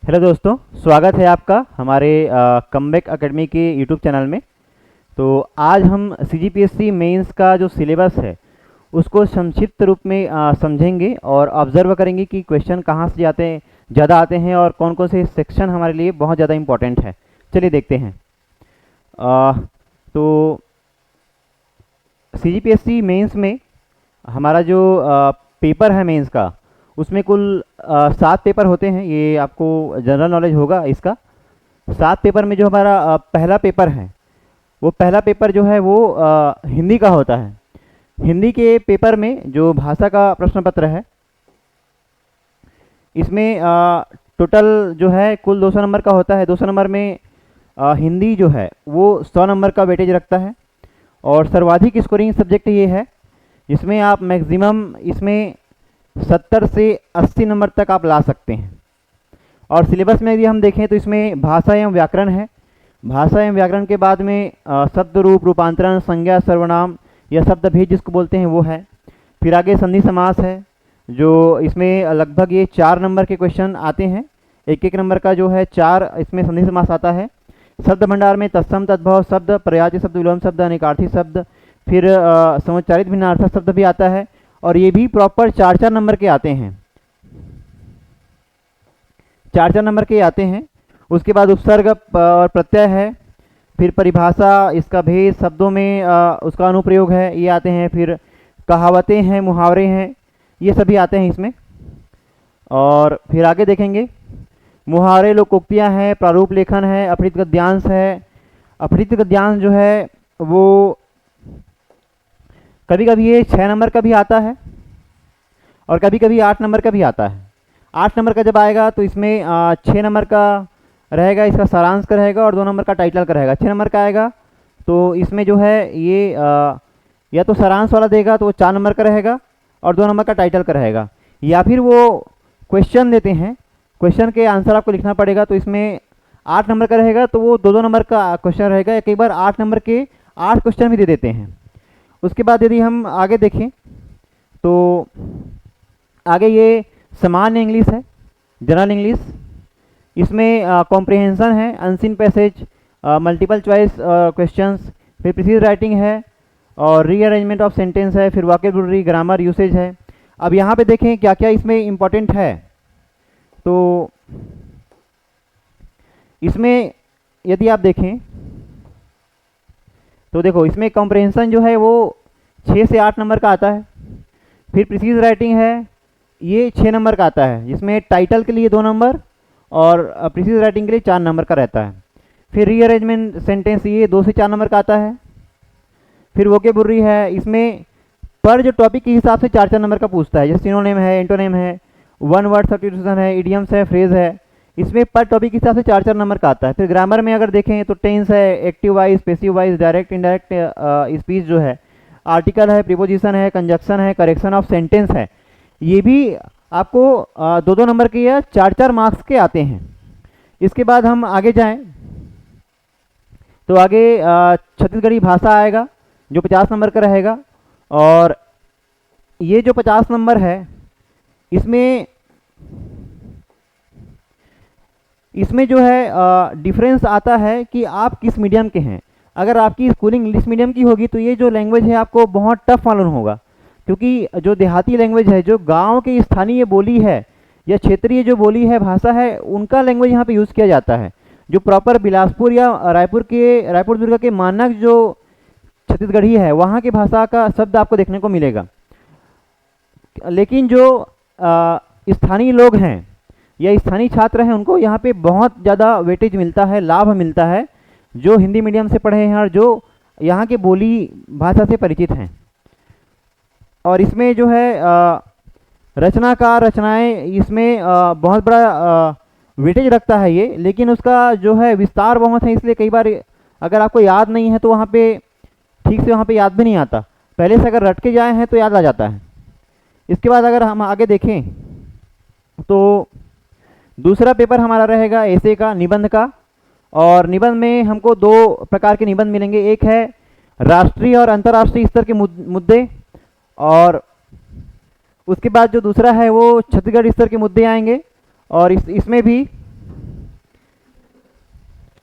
Hello दोस्तों, स्वागत है आपका हमारे कमबैक एकेडमी के यूट्यूब चैनल में। तो आज हम सीजीपीएससी मेंस का जो सिलेबस है उसको संक्षिप्त रूप में समझेंगे और ऑब्जर्व करेंगे कि क्वेश्चन कहाँ से ज़्यादा आते हैं और कौन कौन से सेक्शन हमारे लिए बहुत ज़्यादा इम्पोर्टेंट है। चलिए देखते हैं। तो सीजीपीएससी मेंस में हमारा जो पेपर है मेंस का, उसमें कुल 7 पेपर होते हैं। ये आपको जनरल नॉलेज होगा इसका। 7 पेपर में जो हमारा पहला पेपर है, वो पहला पेपर जो है वो हिंदी का होता है। हिंदी के पेपर में जो भाषा का प्रश्न पत्र है, इसमें टोटल जो है कुल 200 नंबर का होता है। 200 नंबर में हिंदी जो है वो 100 नंबर का वेटेज रखता है और सर्वाधिक स्कोरिंग सब्जेक्ट ये है जिसमें आप मैक्सिमम इसमें 70 से 80 नंबर तक आप ला सकते हैं। और सिलेबस में यदि हम देखें तो इसमें भाषा एवं व्याकरण है। भाषा एवं व्याकरण के बाद में शब्द रूप, रूपांतरण, संज्ञा, सर्वनाम या शब्द भेद जिसको बोलते हैं वो है। फिर आगे संधि समास है, जो इसमें लगभग ये 4 नंबर के क्वेश्चन आते हैं। एक नंबर का जो है 4 इसमें संधि समास आता है। शब्द भंडार में तत्सम, तद्भव शब्द, पर्यायवाची शब्द, विलोम शब्द, अनेकार्थी शब्द, फिर समुच्चारित भिन्नार्थक शब्द भी आता है। और ये भी प्रॉपर 4-4 नंबर के आते हैं। 4-4 नंबर के आते हैं। उसके बाद उपसर्ग और प्रत्यय है। फिर परिभाषा, इसका भेद, शब्दों में उसका अनुप्रयोग है, ये आते हैं। फिर कहावतें हैं, मुहावरे हैं, ये सभी आते हैं इसमें। और फिर आगे देखेंगे मुहावरे, लोकोक्तियाँ हैं, प्रारूप लेखन है, अपठित गद्यांश है। अपठित गद्यांश जो है वो कभी कभी ये 6 नंबर का भी आता है और कभी कभी 8 नंबर का भी आता है। 8 नंबर का जब आएगा तो इसमें 6 नंबर का रहेगा, इसका सारांश का रहेगा, और 2 नंबर का टाइटल का रहेगा। 6 नंबर का आएगा तो इसमें जो है ये या तो सारांश वाला देगा तो वो 4 नंबर का रहेगा और 2 नंबर का टाइटल का रहेगा। या फिर वो क्वेश्चन देते हैं, क्वेश्चन के आंसर आपको लिखना पड़ेगा, तो इसमें 8 नंबर का रहेगा तो वो 2-2 नंबर का क्वेश्चन रहेगा। या कई बार 8 नंबर के 8 क्वेश्चन भी दे देते हैं। उसके बाद यदि हम आगे देखें तो आगे ये सामान्य इंग्लिश है, जनरल इंग्लिश। इसमें कॉम्प्रिहेंशन है, unseen passage, multiple choice questions, फिर प्रिसीज राइटिंग है और रीअरेंजमेंट ऑफ सेंटेंस है, फिर वोकैबुलरी, ग्रामर, यूसेज है। अब यहाँ पे देखें क्या क्या इसमें इम्पोर्टेंट है। तो इसमें यदि आप देखें तो देखो, इसमें कॉम्प्रिहेंशन जो है वो 6 से 8 नंबर का आता है। फिर प्रिसीज राइटिंग है, ये 6 नंबर का आता है, जिसमें टाइटल के लिए 2 नंबर और प्रिसीज राइटिंग के लिए 4 नंबर का रहता है। फिर रीअरेंजमेंट सेंटेंस, ये 2 से 4 नंबर का आता है। फिर वोकैबुलरी है, इसमें पर जो टॉपिक के हिसाब से 4-4 नंबर का पूछता है, जैसे सिनोनिम है, एंटोनिम है, वन वर्ड सब्स्टिट्यूशन है, इडियम्स है, फ्रेज है। इसमें पर टॉपिक के हिसाब से 4-4 नंबर का आता है। फिर ग्रामर में अगर देखें तो टेंस है, active voice, passive wise, direct indirect speech जो है, आर्टिकल है, प्रीपोजिशन है, कंजक्शन है, करेक्शन ऑफ सेंटेंस है। ये भी आपको 2-2 नंबर के या 4-4 मार्क्स के आते हैं। इसके बाद हम आगे जाएं तो आगे छत्तीसगढ़ी भाषा आएगा जो 50 नंबर का रहेगा। और ये जो 50 नंबर है, इसमें जो है डिफरेंस आता है कि आप किस मीडियम के हैं। अगर आपकी स्कूलिंग इंग्लिश मीडियम की होगी तो ये जो लैंग्वेज है आपको बहुत टफ मालूम होगा, क्योंकि जो देहाती लैंग्वेज है, जो गांव की स्थानीय बोली है या क्षेत्रीय जो बोली है, भाषा है, उनका लैंग्वेज यहाँ पे यूज़ किया जाता है। जो प्रॉपर बिलासपुर या रायपुर दुर्ग के मानक जो छत्तीसगढ़ी है, वहाँ की भाषा का शब्द आपको देखने को मिलेगा। लेकिन जो स्थानीय लोग हैं या स्थानीय छात्र हैं, उनको यहाँ पे बहुत ज़्यादा वेटेज मिलता है, लाभ मिलता है, जो हिंदी मीडियम से पढ़े हैं और जो यहाँ के बोली भाषा से परिचित हैं। और इसमें जो है रचनाकार, रचनाएं, इसमें बहुत बड़ा वेटेज रखता है ये। लेकिन उसका जो है विस्तार बहुत है, इसलिए कई बार अगर आपको याद नहीं है तो वहाँ पे ठीक से वहाँ पे याद भी नहीं आता। पहले से अगर रट के जाए हैं तो याद आ जाता है। इसके बाद अगर हम आगे देखें तो दूसरा पेपर हमारा रहेगा एसे का, निबंध का। और निबंध में हमको 2 प्रकार के निबंध मिलेंगे। एक है राष्ट्रीय और अंतर्राष्ट्रीय स्तर के मुद्दे, और उसके बाद जो दूसरा है वो छत्तीसगढ़ स्तर के मुद्दे आएंगे। और इसमें भी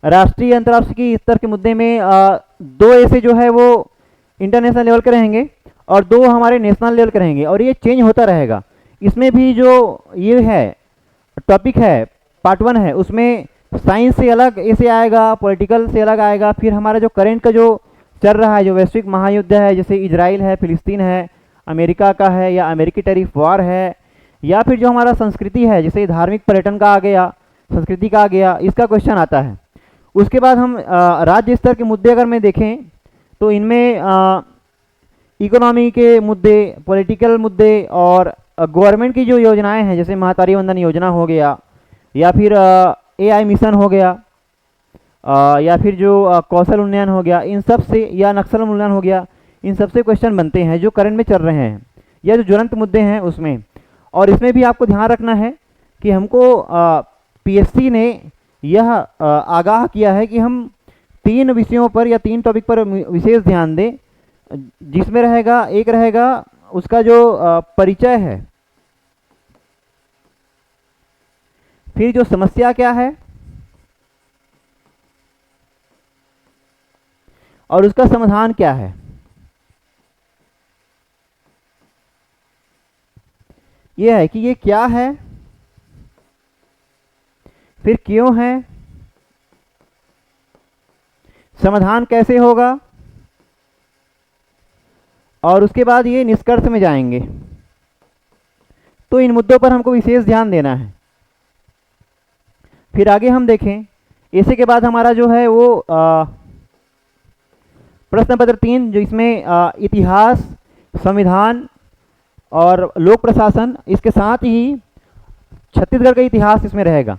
राष्ट्रीय अंतर्राष्ट्रीय स्तर के मुद्दे में दो ऐसे जो है वो इंटरनेशनल लेवल के रहेंगे और दो हमारे नेशनल लेवल के रहेंगे, और ये चेंज होता रहेगा। इसमें भी जो ये है टॉपिक है पार्ट 1 है, उसमें साइंस से अलग ऐसे आएगा, पॉलिटिकल से अलग आएगा, फिर हमारा जो करंट का जो चल रहा है, जो वैश्विक महायुद्ध है, जैसे इजराइल है, फिलिस्तीन है, अमेरिका का है, या अमेरिकी टैरिफ वॉर है, या फिर जो हमारा संस्कृति है, जैसे धार्मिक पर्यटन का आ गया, संस्कृति का आ गया, इसका क्वेश्चन आता है। उसके बाद हम राज्य स्तर के मुद्दे अगर मैं देखें तो इनमें इकोनॉमी के मुद्दे, पॉलिटिकल मुद्दे और गवर्नमेंट की जो योजनाएं हैं, जैसे महातारी वंदन योजना हो गया, या फिर AI मिशन हो गया, या फिर जो कौशल उन्नयन हो गया, इन सब से, या नक्सल उन्नयन हो गया, इन सब से क्वेश्चन बनते हैं जो करंट में चल रहे हैं या जो ज्वलंत मुद्दे हैं उसमें। और इसमें भी आपको ध्यान रखना है कि हमको PSC ने यह आगाह किया है कि हम 3 विषयों पर या 3 टॉपिक पर विशेष ध्यान दें, जिसमें रहेगा, एक रहेगा उसका जो परिचय है, फिर जो समस्या क्या है और उसका समाधान क्या है। यह है कि ये क्या है, फिर क्यों है, समाधान कैसे होगा, और उसके बाद ये निष्कर्ष में जाएंगे। तो इन मुद्दों पर हमको विशेष ध्यान देना है। फिर आगे हम देखें, इसी के बाद हमारा जो है वो प्रश्न पत्र 3, जो इसमें इतिहास, संविधान और लोक प्रशासन, इसके साथ ही छत्तीसगढ़ का इतिहास इसमें रहेगा।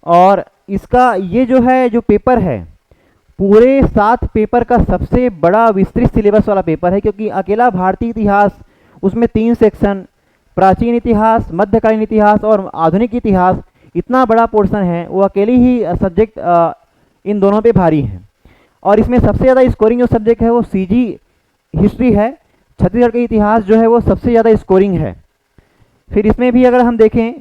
और इसका ये जो है जो पेपर है, पूरे 7 पेपर का सबसे बड़ा विस्तृत सिलेबस वाला पेपर है, क्योंकि अकेला भारतीय इतिहास, उसमें 3 सेक्शन, प्राचीन इतिहास, मध्यकालीन इतिहास और आधुनिक इतिहास, इतना बड़ा पोर्शन है, वो अकेली ही सब्जेक्ट इन दोनों पे भारी है। और इसमें सबसे ज़्यादा स्कोरिंग जो सब्जेक्ट है वो CG हिस्ट्री है। छत्तीसगढ़ का इतिहास जो है वो सबसे ज़्यादा स्कोरिंग है। फिर इसमें भी अगर हम देखें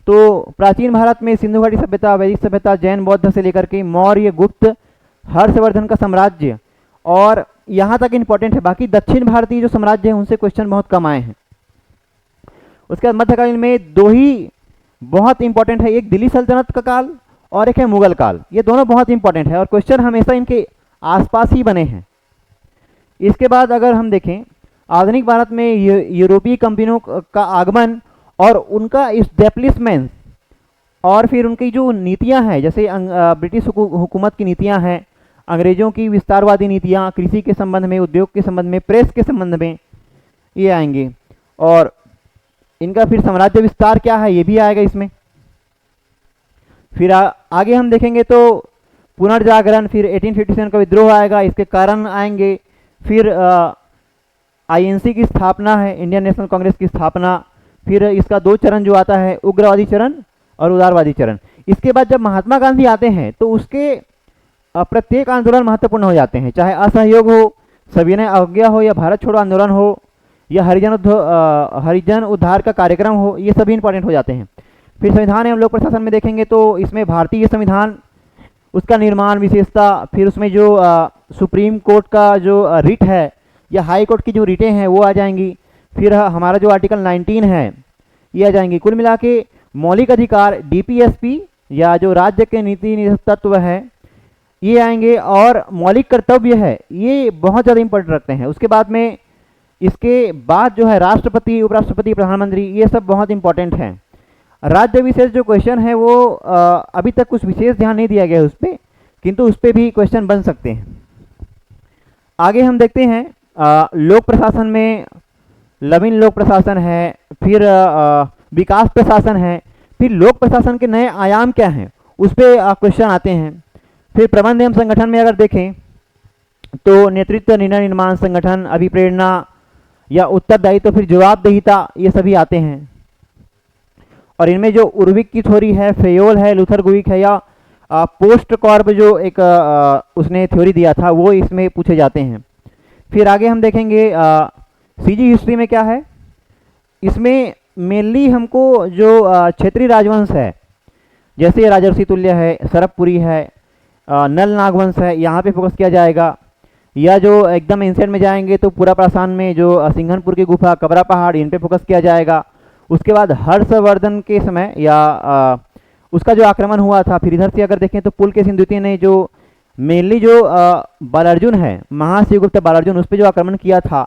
तो प्राचीन भारत में सिंधु घाटी सभ्यता, वैदिक सभ्यता, जैन बौद्ध से लेकर के मौर्य, गुप्त, हर्षवर्धन का साम्राज्य, और यहाँ तक इम्पोर्टेंट है। बाकी दक्षिण भारतीय जो साम्राज्य है उनसे क्वेश्चन बहुत कम आए हैं। उसके बाद मध्यकालीन में 2 ही बहुत इंपॉर्टेंट है, एक दिल्ली सल्तनत का काल और एक है मुगल काल। ये दोनों बहुत इंपॉर्टेंट है और क्वेश्चन हमेशा इनके आसपास ही बने हैं। इसके बाद अगर हम देखें, आधुनिक भारत में यूरोपीय कंपनियों का आगमन और उनका इस्टेब्लिशमेंट, और फिर उनकी जो नीतियां हैं, जैसे ब्रिटिश हुकूमत की नीतियां हैं, अंग्रेजों की विस्तारवादी नीतियां, कृषि के संबंध में, उद्योग के संबंध में, प्रेस के संबंध में, ये आएंगे। और इनका फिर साम्राज्य विस्तार क्या है ये भी आएगा इसमें। फिर आगे हम देखेंगे तो पुनर्जागरण, फिर 1857 का विद्रोह आएगा, इसके कारण आएंगे। फिर INC की स्थापना है, इंडियन नेशनल कांग्रेस की स्थापना। फिर इसका 2 चरण जो आता है, उग्रवादी चरण और उदारवादी चरण। इसके बाद जब महात्मा गांधी आते हैं तो उसके प्रत्येक आंदोलन महत्वपूर्ण हो जाते हैं, चाहे असहयोग हो, सविनय अवज्ञा हो, या भारत छोड़ो आंदोलन हो, या हरिजन उद्धार का कार्यक्रम हो, ये सभी इंपॉर्टेंट हो जाते हैं। फिर संविधान एवं लोक प्रशासन में देखेंगे तो इसमें भारतीय संविधान, उसका निर्माण, विशेषता, फिर उसमें जो सुप्रीम कोर्ट का जो रिट है या हाई कोर्ट की जो रिटें हैं वो आ जाएंगी। फिर हमारा जो आर्टिकल 19 है ये आ जाएंगी। कुल मिला के मौलिक अधिकार, DPSP या जो राज्य के नीति तत्व है ये आएंगे, और मौलिक कर्तव्य है ये बहुत ज़्यादा इंपॉर्टेंट रखते हैं। उसके बाद में, इसके बाद जो है राष्ट्रपति, उपराष्ट्रपति, प्रधानमंत्री, ये सब बहुत इंपॉर्टेंट हैं। राज्य विशेष जो क्वेश्चन है वो अभी तक कुछ विशेष ध्यान नहीं दिया गया है उस पर, किंतु उस पर भी क्वेश्चन बन सकते हैं। आगे हम देखते हैं लोक प्रशासन में लविन लोक प्रशासन है, फिर विकास प्रशासन है, फिर लोक प्रशासन के नए आयाम क्या हैं उस पर क्वेश्चन आते हैं। फिर प्रबंध एवं संगठन में अगर देखें तो नेतृत्व, निर्णय निर्माण, संगठन, अभिप्रेरणा या उत्तरदायित्व, फिर जवाबदेहिता, ये सभी आते हैं। और इनमें जो उर्विक की थ्योरी है, फेयोल है, लूथर गुइक है, या पोस्ट कॉर्ब जो एक उसने थ्योरी दिया था, वो इसमें पूछे जाते हैं। फिर आगे हम देखेंगे CG हिस्ट्री में क्या है। इसमें मेनली हमको जो क्षेत्रीय राजवंश है, जैसे राजर्षि तुल्य है, सरपपुरी है, नल नागवंश है, यहाँ पे फोकस किया जाएगा। या जो एकदम एंशिएंट में जाएंगे तो पूरा प्रासान में जो सिंघनपुर की गुफा, कबरा पहाड़, इन पे फोकस किया जाएगा। उसके बाद हर्षवर्धन के समय या उसका जो आक्रमण हुआ था, फिर इधर से अगर देखें तो पुलकेशिन द्वितीय ने जो मेनली जो बालार्जुन है, महाशिवगुप्त बालार्जुन, उस पर जो आक्रमण किया था,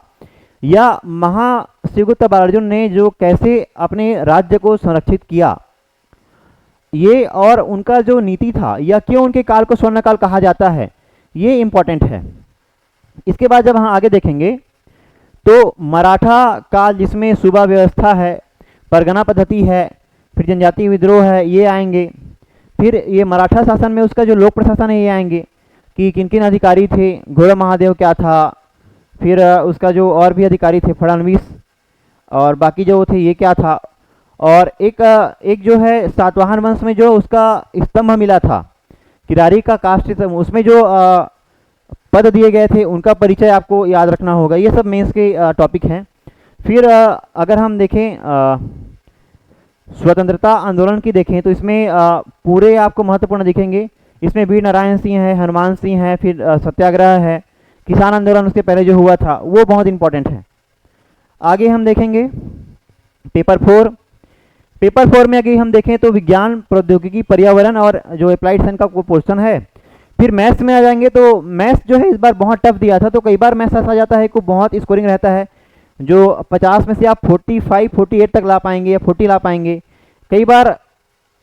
या महाशिवगुप्त बालार्जुन ने जो कैसे अपने राज्य को संरक्षित किया, ये और उनका जो नीति था, या क्यों उनके काल को स्वर्ण काल कहा जाता है, ये इम्पोर्टेंट है। इसके बाद जब हम आगे देखेंगे तो मराठा काल, जिसमें सूबा व्यवस्था है, परगना पद्धति है, फिर जनजातीय विद्रोह है, ये आएंगे। फिर ये मराठा शासन में उसका जो लोक प्रशासन है, ये आएंगे कि किन किन अधिकारी थे, घोड़ा महादेव क्या था, फिर उसका जो और भी अधिकारी थे, फडणवीस, और बाकी जो थे ये क्या था। और एक जो है सातवाहन वंश में जो उसका स्तंभ मिला था, किरारी का कास्ट, उसमें जो पद दिए गए थे, उनका परिचय आपको याद रखना होगा। ये सब मेंस के टॉपिक हैं। फिर अगर हम देखें स्वतंत्रता आंदोलन की देखें तो इसमें पूरे आपको महत्वपूर्ण दिखेंगे। इसमें वीर नारायण सिंह है, हनुमान सिंह है, फिर सत्याग्रह है, किसान आंदोलन उसके पहले जो हुआ था वो बहुत इंपॉर्टेंट है। आगे हम देखेंगे पेपर 4 में अगर हम देखें तो विज्ञान, प्रौद्योगिकी, पर्यावरण और जो अप्लाइड साइंस का पोर्शन है। फिर मैथ्स में आ जाएंगे तो मैथ्स जो है इस बार बहुत टफ दिया था, तो कई बार मैथ्स ऐसा जाता है कि बहुत स्कोरिंग रहता है, जो 50 में से आप 45, 48 तक ला पाएंगे या 40 ला पाएंगे। कई बार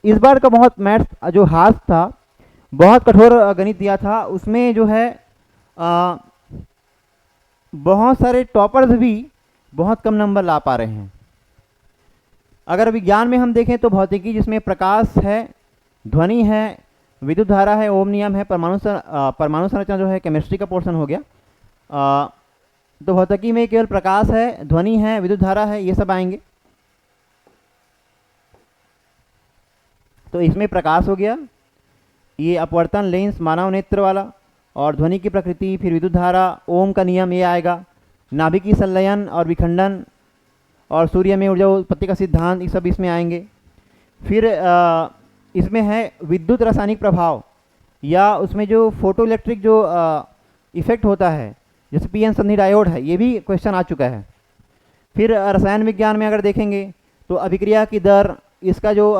इस बार का बहुत मैथ्स जो हार्ड था, बहुत कठोर गणित दिया था, उसमें जो है बहुत सारे टॉपर्स भी बहुत कम नंबर ला पा रहे हैं। अगर विज्ञान में हम देखें तो भौतिकी, जिसमें प्रकाश है, ध्वनि है, विद्युत धारा है, ओम नियम है, परमाणु संरचना जो है केमिस्ट्री का पोर्शन हो गया। तो भौतिकी में केवल प्रकाश है, ध्वनि है, विद्युत धारा है, ये सब आएंगे। तो इसमें प्रकाश हो गया, ये अपवर्तन, लेंस, मानव नेत्र वाला, और ध्वनि की प्रकृति, फिर विद्युत धारा, ओम का नियम ये आएगा, नाभिकीय संलयन और विखंडन, और सूर्य में ऊर्जा उत्पत्ति का सिद्धांत, ये सब इसमें आएंगे। फिर इसमें है विद्युत रासायनिक प्रभाव, या उसमें जो फोटो इलेक्ट्रिक जो इफेक्ट होता है, जैसे पीएन संधि डायोड है, ये भी क्वेश्चन आ चुका है। फिर रसायन विज्ञान में अगर देखेंगे तो अभिक्रिया की दर, इसका जो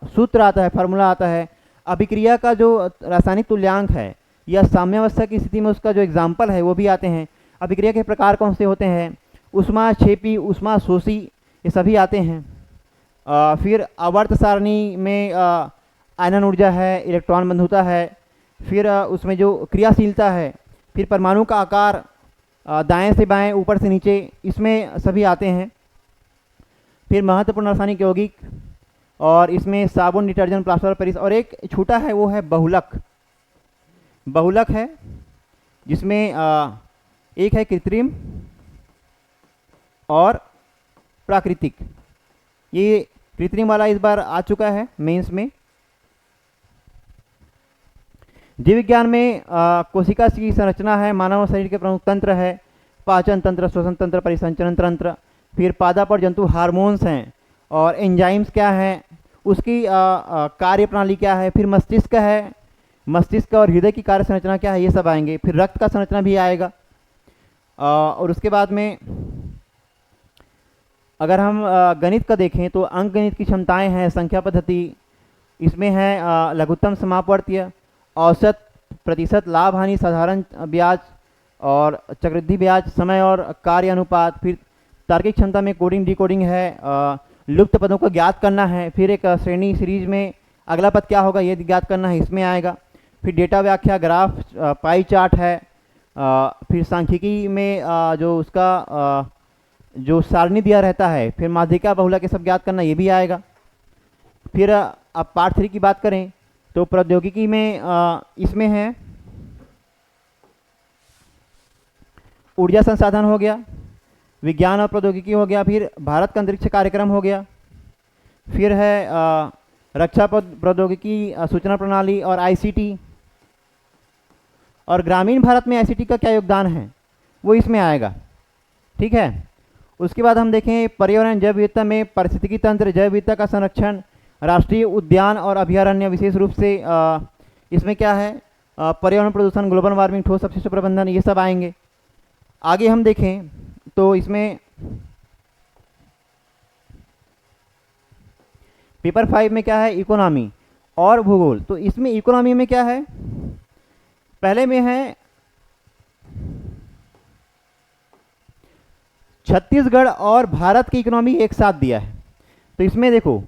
सूत्र आता है, फार्मूला आता है, अभिक्रिया का जो रासायनिक तुल्यांक है, या साम्यावस्था की स्थिति में उसका जो एग्जाम्पल है वो भी आते हैं। अभिक्रिया के प्रकार कौन से होते हैं, उष्मा क्षेपी, उष्मा शोषी, ये सभी आते हैं। फिर आवर्त सारणी में आयनन ऊर्जा है, इलेक्ट्रॉन बंधुता है, फिर उसमें जो क्रियाशीलता है, फिर परमाणु का आकार, दाएं से बाएं, ऊपर से नीचे, इसमें सभी आते हैं। फिर महत्वपूर्ण रासायनिक यौगिक, और इसमें साबुन, डिटर्जेंट, प्लास्टर, पेरिस, और एक छूटा है वो है बहुलक है, जिसमें एक है कृत्रिम और प्राकृतिक। ये कृत्रिम वाला इस बार आ चुका है मेंस में। जीव विज्ञान में कोशिका की संरचना है, मानव शरीर के प्रमुख तंत्र है, पाचन तंत्र, श्वसन तंत्र, परिसंचरण तंत्र, फिर पादप और जंतु हार्मोन्स हैं, और एंजाइम्स क्या है, उसकी कार्य प्रणाली क्या है, फिर मस्तिष्क है, मस्तिष्क और हृदय की कार्य संरचना क्या है, ये सब आएंगे। फिर रक्त का संरचना भी आएगा। और उसके बाद में अगर हम गणित का देखें तो अंक गणित की क्षमताएं हैं, संख्या पद्धति, इसमें है लघुत्तम समापवर्तीय, औसत, प्रतिशत, लाभ हानि, साधारण ब्याज और चक्रवृद्धि ब्याज, समय और कार्य अनुपात, फिर तार्किक क्षमता में कोडिंग डिकोडिंग है, लुप्त पदों को ज्ञात करना है, फिर एक श्रेणी सीरीज में अगला पद क्या होगा ये ज्ञात करना है, इसमें आएगा। फिर डेटा व्याख्या, ग्राफ, पाई चार्ट है, फिर सांख्यिकी में जो उसका जो सारणी दिया रहता है, फिर माध्यिका, बहुलक, ये सब ज्ञात करना, ये भी आएगा। फिर अब पार्ट 3 की बात करें तो प्रौद्योगिकी में इसमें है ऊर्जा संसाधन हो गया, विज्ञान और प्रौद्योगिकी हो गया, फिर भारत का अंतरिक्ष कार्यक्रम हो गया, फिर है रक्षा प्रौद्योगिकी, सूचना प्रणाली और आईसीटी, और ग्रामीण भारत में आईसीटी का क्या योगदान है वो इसमें आएगा। ठीक है। उसके बाद हम देखें पर्यावरण, जैव विविधता में पारिस्थितिकी तंत्र, जैव विविधता का संरक्षण, राष्ट्रीय उद्यान और अभयारण्य, विशेष रूप से इसमें क्या है पर्यावरण प्रदूषण, ग्लोबल वार्मिंग, ठोस अपशिष्ट प्रबंधन, ये सब आएंगे। आगे हम देखें तो इसमें पेपर 5 में क्या है, इकोनॉमी और भूगोल। तो इसमें इकोनॉमी में क्या है, पहले में है छत्तीसगढ़ और भारत की इकोनॉमी एक साथ दिया है। तो इसमें देखो,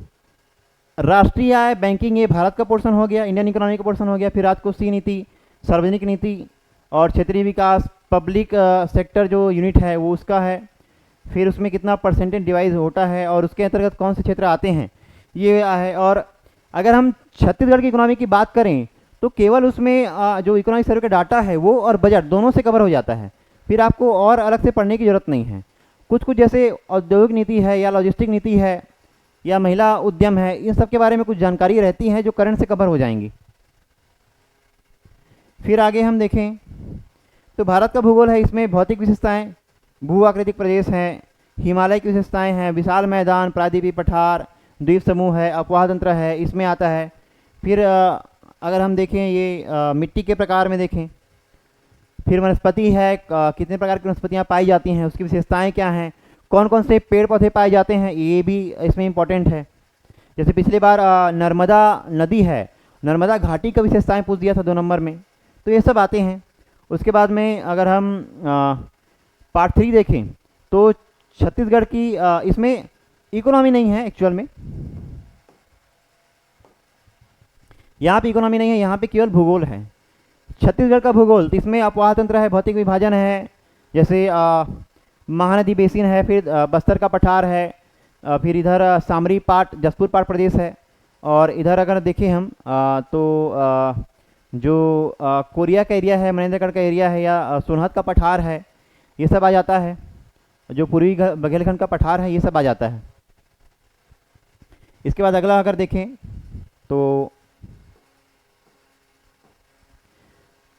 राष्ट्रीय आय, बैंकिंग, ये भारत का पोर्शन हो गया, इंडियन इकोनॉमी का पोर्शन हो गया। फिर राजकोषीय नीति, सार्वजनिक नीति और क्षेत्रीय विकास, पब्लिक सेक्टर जो यूनिट है वो उसका है। फिर उसमें कितना परसेंटेज डिवाइड होता है और उसके अंतर्गत कौन से क्षेत्र आते हैं, ये है। और अगर हम छत्तीसगढ़ की इकोनॉमी की बात करें तो केवल उसमें जो इकोनॉमिक सर्वे का डाटा है वो और बजट दोनों से कवर हो जाता है, फिर आपको और अलग से पढ़ने की जरूरत नहीं है। कुछ कुछ जैसे औद्योगिक नीति है या लॉजिस्टिक नीति है या महिला उद्यम है, इन सब के बारे में कुछ जानकारी रहती है जो करंट से कवर हो जाएंगी। फिर आगे हम देखें तो भारत का भूगोल है, इसमें भौतिक विशेषताएं, भू आकृतिक प्रदेश हैं, हिमालय की विशेषताएं हैं, विशाल मैदान, प्रायद्वीपीय पठार, द्वीप समूह है, अपवाह तंत्र है, इसमें आता है। फिर अगर हम देखें ये मिट्टी के प्रकार में देखें, फिर वनस्पति है, कितने प्रकार की वनस्पतियाँ पाई जाती हैं, उसकी विशेषताएं क्या हैं, कौन कौन से पेड़ पौधे पाए जाते हैं, ये भी इसमें इम्पोर्टेंट है। जैसे पिछली बार नर्मदा नदी है, नर्मदा घाटी का विशेषताएं पूछ दिया था 2 नंबर में, तो ये सब आते हैं। उसके बाद में अगर हम पार्ट 3 देखें तो छत्तीसगढ़ की इसमें इकोनॉमी नहीं है एक्चुअल में, यहाँ पे इकोनॉमी नहीं है, यहाँ पे केवल भूगोल है। छत्तीसगढ़ का भूगोल, तो इसमें अपवाह तंत्र है, भौतिक विभाजन है, जैसे महानदी बेसिन है, फिर बस्तर का पठार है, फिर इधर सामरी पाट, जसपुर पाट प्रदेश है। और इधर अगर देखें हम तो जो कोरिया का एरिया है, मनेन्द्रगढ़ का एरिया है, या सोनहत का पठार है, ये सब आ जाता है। जो पूर्वी बघेलखंड का पठार है, ये सब आ जाता है। इसके बाद अगला अगर देखें तो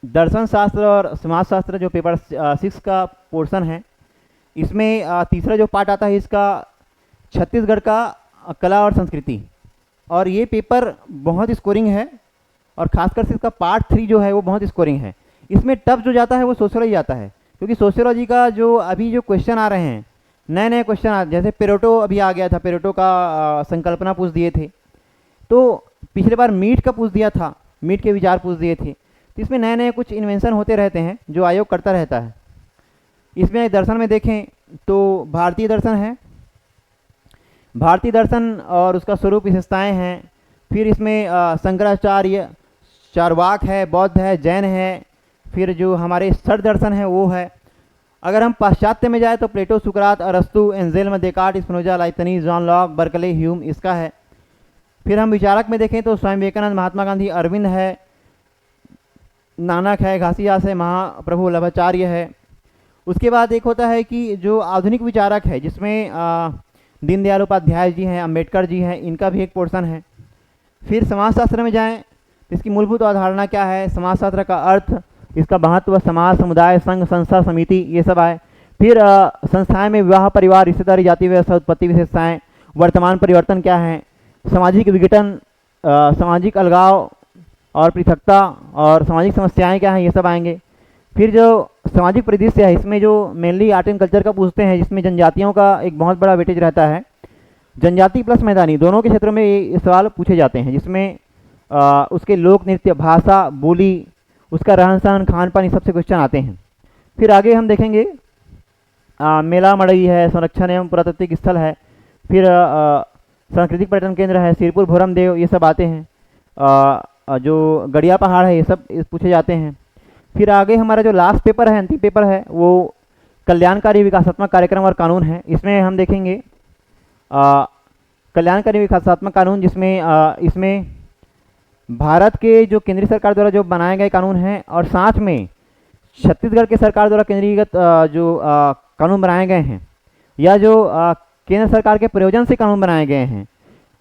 दर्शन शास्त्र और समाज शास्त्र, जो पेपर 6 का पोर्शन है, इसमें तीसरा जो पार्ट आता है इसका छत्तीसगढ़ का कला और संस्कृति, और ये पेपर बहुत स्कोरिंग है, और खासकर से इसका पार्ट 3 जो है वो बहुत स्कोरिंग है। इसमें टफ जो जाता है वो सोशियोलॉजी जाता है, क्योंकि सोशियोलॉजी का जो अभी जो क्वेश्चन आ रहे हैं, नए नए क्वेश्चन आ, जैसे पेरेटो अभी आ गया था, पेरेटो का संकल्पना पूछ दिए थे, तो पिछले बार मीट का पूछ दिया था, मीट के विचार पूछ दिए थे। तो इसमें नए नए कुछ इन्वेंशन होते रहते हैं जो आयोग करता रहता है। इसमें दर्शन में देखें तो भारतीय दर्शन है, भारतीय दर्शन और उसका स्वरूप, विशेषताएं हैं। फिर इसमें शंकराचार्य, चारवाक है, बौद्ध है, जैन है, फिर जो हमारे षड दर्शन है वो है। अगर हम पाश्चात्य में जाए तो प्लेटो, सुकरात, अरस्तु, Anselm, Descartes, Spinoza, Leibniz, John Locke, Berkeley, Hume, इसका है। फिर हम विचारक में देखें तो स्वामी विवेकानंद, महात्मा गांधी, अरविंद है, नानक है, घासीदास है, महाप्रभु वल्लभाचार्य है। उसके बाद एक होता है कि जो आधुनिक विचारक है, जिसमें दीनदयाल उपाध्याय जी हैं, अंबेडकर जी हैं, इनका भी एक पोर्शन है। फिर समाजशास्त्र में जाएं तो इसकी मूलभूत अवधारणा क्या है, समाजशास्त्र का अर्थ, इसका महत्व, समाज, समुदाय, संघ, संस्था, समिति, ये सब आए। फिर संस्थाएं में विवाह, परिवार, रिश्तेदारी, जाति व्यवस्था, उत्पत्ति, विशेषताएं, वर्तमान परिवर्तन क्या है, सामाजिक विघटन, सामाजिक अलगाव और पृथकता, और सामाजिक समस्याएं क्या हैं, ये सब आएंगे। फिर जो सामाजिक परिदृश्य है, इसमें जो मेनली आर्ट एंड कल्चर का पूछते हैं, जिसमें जनजातियों का एक बहुत बड़ा वेटेज रहता है, जनजाति प्लस मैदानी दोनों के क्षेत्रों में ये सवाल पूछे जाते हैं, जिसमें उसके लोक नृत्य, भाषा, बोली, उसका रहन सहन, खान पान, ये सबसे क्वेश्चन आते हैं। फिर आगे हम देखेंगे मेला मड़ई है, संरक्षण एवं पुरातात्विक स्थल है, फिर सांस्कृतिक पर्यटन केंद्र है, सिरपुर, भोरम देव, ये सब आते हैं। जो गड़िया पहाड़ है, ये सब पूछे जाते हैं। फिर आगे हमारा जो लास्ट पेपर है, अंतिम पेपर है, वो कल्याणकारी विकासात्मक कार्यक्रम और कानून है। इसमें हम देखेंगे कल्याणकारी विकासात्मक कानून, जिसमें इसमें भारत के जो केंद्रीय सरकार द्वारा जो बनाए गए कानून हैं, और साथ में छत्तीसगढ़ के सरकार द्वारा केंद्रीयगत जो कानून बनाए गए हैं, या जो केंद्र सरकार के प्रयोजन से कानून बनाए गए हैं,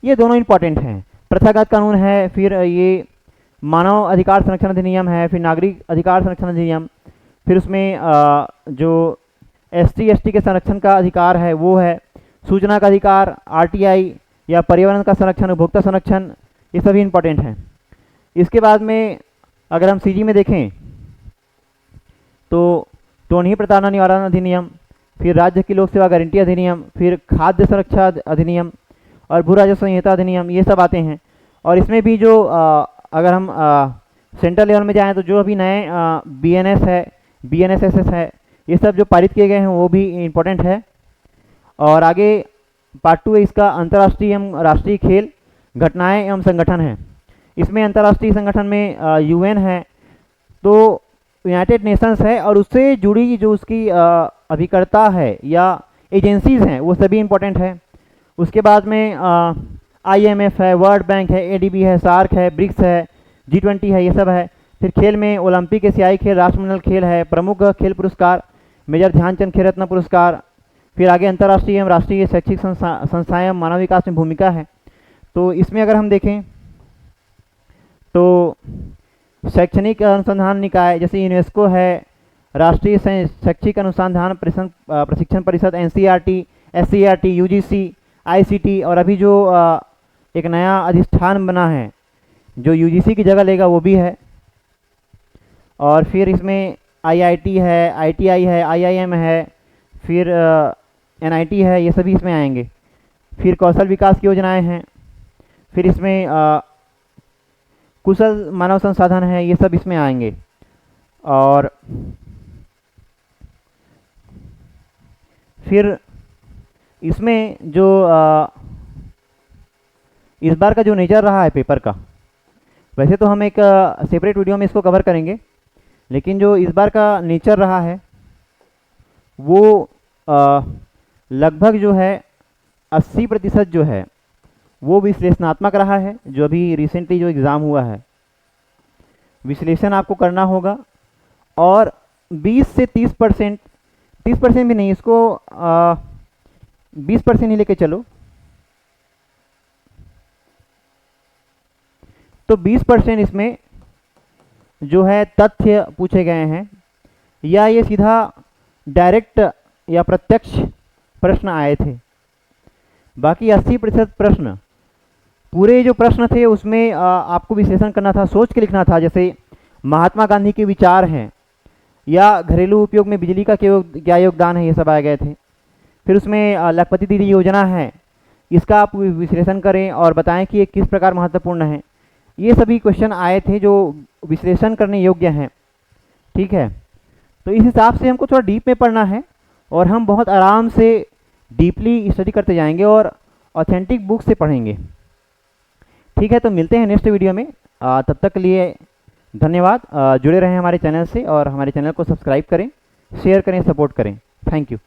ये दोनों इम्पॉर्टेंट हैं। प्रथागत कानून है, फिर ये मानव अधिकार संरक्षण अधिनियम है, फिर नागरिक अधिकार संरक्षण अधिनियम, फिर उसमें जो ST ST के संरक्षण का अधिकार है वो है, सूचना का अधिकार, RTI या पर्यावरण का संरक्षण, उपभोक्ता संरक्षण, ये सभी इम्पोर्टेंट हैं। इसके बाद में अगर हम सीजी में देखें तो टोनी प्रताड़ना निवारण अधिनियम, फिर राज्य की लोक सेवा गारंटी अधिनियम, फिर खाद्य सुरक्षा अधिनियम और भू राजस्व संहिता अधिनियम, ये सब आते हैं। और इसमें भी जो अगर हम सेंट्रल लेवल में जाएं तो जो अभी नए BNS है, BNSS है, ये सब जो पारित किए गए हैं वो भी इम्पोर्टेंट है। और आगे पार्ट 2 है इसका, अंतर्राष्ट्रीय एवं राष्ट्रीय खेल घटनाएं एवं संगठन है। इसमें अंतर्राष्ट्रीय संगठन में UN है, तो यूनाइटेड नेशंस है, और उससे जुड़ी जो उसकी अभिकर्ता है या एजेंसीज हैं वो सभी इम्पोर्टेंट है। उसके बाद में IMF है, वर्ल्ड बैंक है, ADB है, सार्क है, ब्रिक्स है, G20 है, ये सब है। फिर खेल में ओलंपिक, एशियाई खेल, राष्ट्रमंडल खेल है, प्रमुख खेल पुरस्कार, मेजर ध्यानचंद खेल रत्न पुरस्कार। फिर आगे अंतर्राष्ट्रीय एवं राष्ट्रीय शैक्षिक संस्थाएं मानव विकास में भूमिका है। तो इसमें अगर हम देखें तो शैक्षणिक अनुसंधान निकाय जैसे यूनेस्को है, राष्ट्रीय शैक्षिक अनुसंधान प्रशिक्षण परिषद NCERT, SCERT, UGC, ICT, और अभी जो एक नया अधिष्ठान बना है जो UGC की जगह लेगा वो भी है। और फिर इसमें IIT है, ITI है, IIM है, फिर NIT है, ये सभी इसमें आएंगे। फिर कौशल विकास की योजनाएं हैं, फिर इसमें कुशल मानव संसाधन है, ये सब इसमें आएंगे। और फिर इसमें जो इस बार का जो नेचर रहा है पेपर का, वैसे तो हम एक सेपरेट वीडियो में इसको कवर करेंगे, लेकिन जो इस बार का नेचर रहा है वो लगभग जो है 80% जो है वो विश्लेषणात्मक रहा है। जो अभी रिसेंटली जो एग्ज़ाम हुआ है विश्लेषण आपको करना होगा, और 20 से 30%, 30% भी नहीं, इसको 20% ही लेके चलो, तो 20% इसमें जो है तथ्य पूछे गए हैं, या ये सीधा डायरेक्ट या प्रत्यक्ष प्रश्न आए थे। बाकी 80% प्रश्न, पूरे जो प्रश्न थे उसमें आपको विश्लेषण करना था, सोच के लिखना था। जैसे महात्मा गांधी के विचार हैं, या घरेलू उपयोग में बिजली का क्या योगदान है, ये सब आए गए थे। फिर उसमें लखपति दीदी योजना है, इसका आप विश्लेषण करें और बताएं कि ये किस प्रकार महत्वपूर्ण है। ये सभी क्वेश्चन आए थे जो विश्लेषण करने योग्य हैं। ठीक है, तो इस हिसाब से हमको थोड़ा डीप में पढ़ना है, और हम बहुत आराम से डीपली स्टडी करते जाएंगे और ऑथेंटिक बुक से पढ़ेंगे। ठीक है, तो मिलते हैं नेक्स्ट वीडियो में। तब तक के लिए धन्यवाद। जुड़े रहें हमारे चैनल से, और हमारे चैनल को सब्सक्राइब करें, शेयर करें, सपोर्ट करें। Thank you.